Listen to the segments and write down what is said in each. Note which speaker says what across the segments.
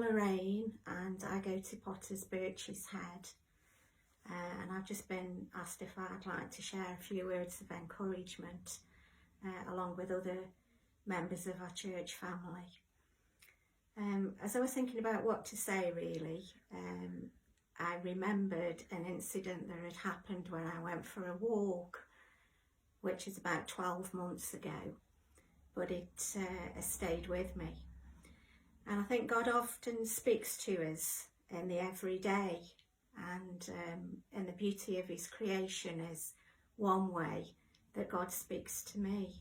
Speaker 1: Lorraine and I go to Potter's Birch's Head, and I've just been asked if I'd like to share a few words of encouragement along with other members of our church family. As I was thinking about what to say really, I remembered an incident that had happened when I went for a walk, which is about 12 months ago, but it has stayed with me. And I think God often speaks to us in the everyday, and in the beauty of his creation is one way that God speaks to me.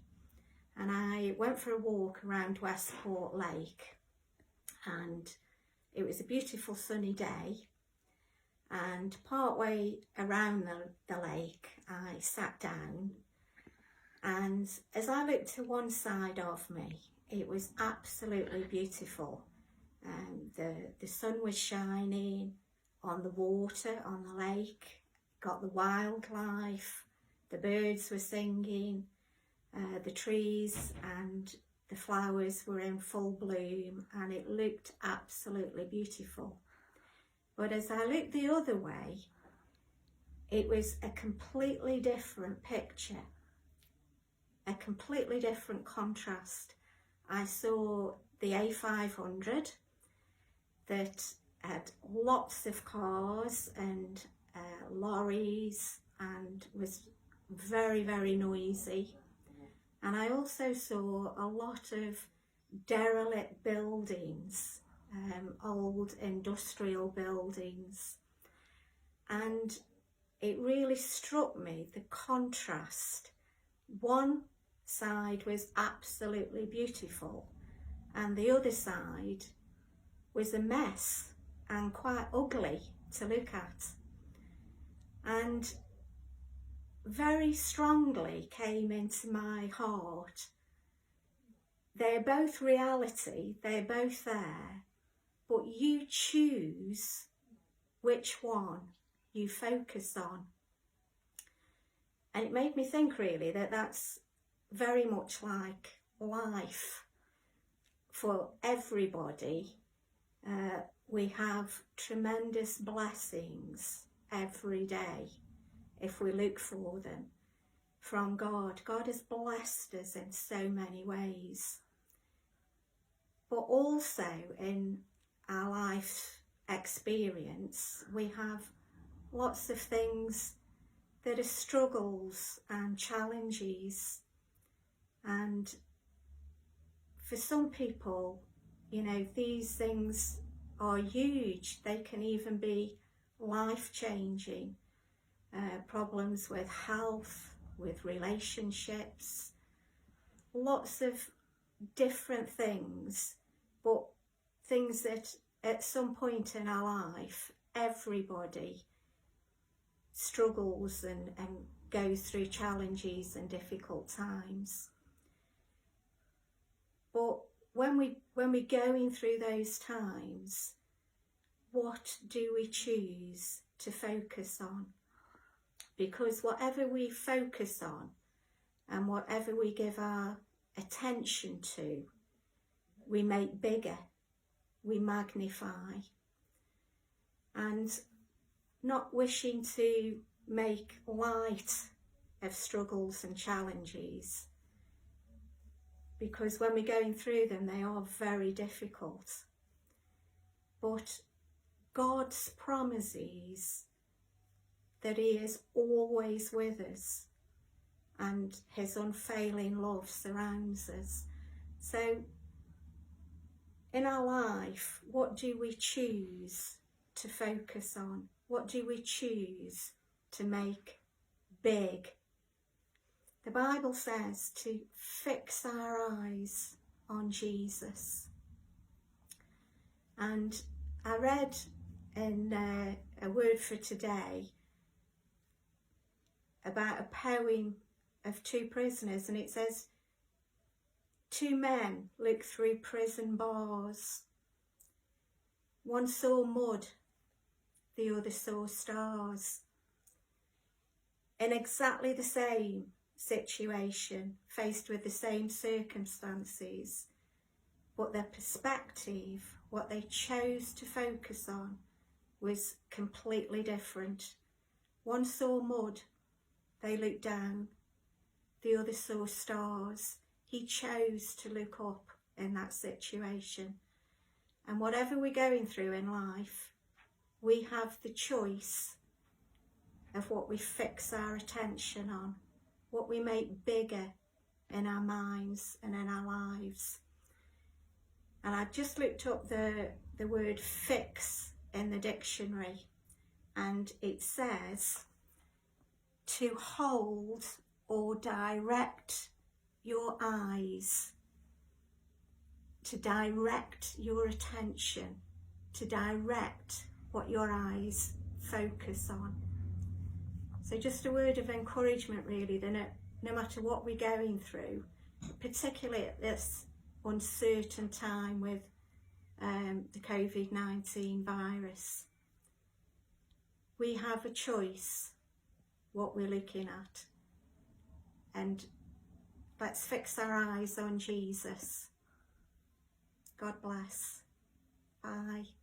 Speaker 1: And I went for a walk around Westport Lake, and it was a beautiful sunny day, and partway around the lake I sat down, and as I looked to one side of me, it was absolutely beautiful. The sun was shining on the water, on the lake, got the wildlife, the birds were singing, the trees and the flowers were in full bloom, and it looked absolutely beautiful. But as I looked the other way, it was a completely different picture, a completely different contrast. I saw the A500 that had lots of cars and lorries and was very, very noisy. And I also saw a lot of derelict buildings, old industrial buildings. And it really struck me, the contrast. One side was absolutely beautiful, and the other side was a mess and quite ugly to look at. And very strongly came into my heart, they're both reality, they're both there, but you choose which one you focus on. And it made me think really that that's very much like life for everybody. We have tremendous blessings every day if we look for them from God. God has blessed us in so many ways. But also in our life experience, we have lots of things that are struggles and challenges. And for some people, you know, these things are huge. They can even be life-changing. Problems with health, with relationships, lots of different things, but things that at some point in our life, everybody struggles and goes through challenges and difficult times. But when we're going through those times, what do we choose to focus on? Because whatever we focus on and whatever we give our attention to, we make bigger, we magnify. And not wishing to make light of struggles and challenges, because when we're going through them, they are very difficult. But God's promises that he is always with us and his unfailing love surrounds us. So in our life, what do we choose to focus on? What do we choose to make big? The Bible says to fix our eyes on Jesus. And I read in a word for today about a poem of two prisoners, and it says, two men looked through prison bars. One saw mud, the other saw stars. In exactly the same situation, faced with the same circumstances, but their perspective, what they chose to focus on, was completely different. One saw mud, they looked down. The other saw stars. He chose to look up in that situation. And whatever we're going through in life, we have the choice of what we fix our attention on, what we make bigger in our minds and in our lives. And I've just looked up the word fix in the dictionary, and it says to hold or direct your eyes, to direct your attention, to direct what your eyes focus on. So just a word of encouragement really, that no matter what we're going through, particularly at this uncertain time with the COVID-19 virus, we have a choice what we're looking at, and let's fix our eyes on Jesus. God bless. Bye.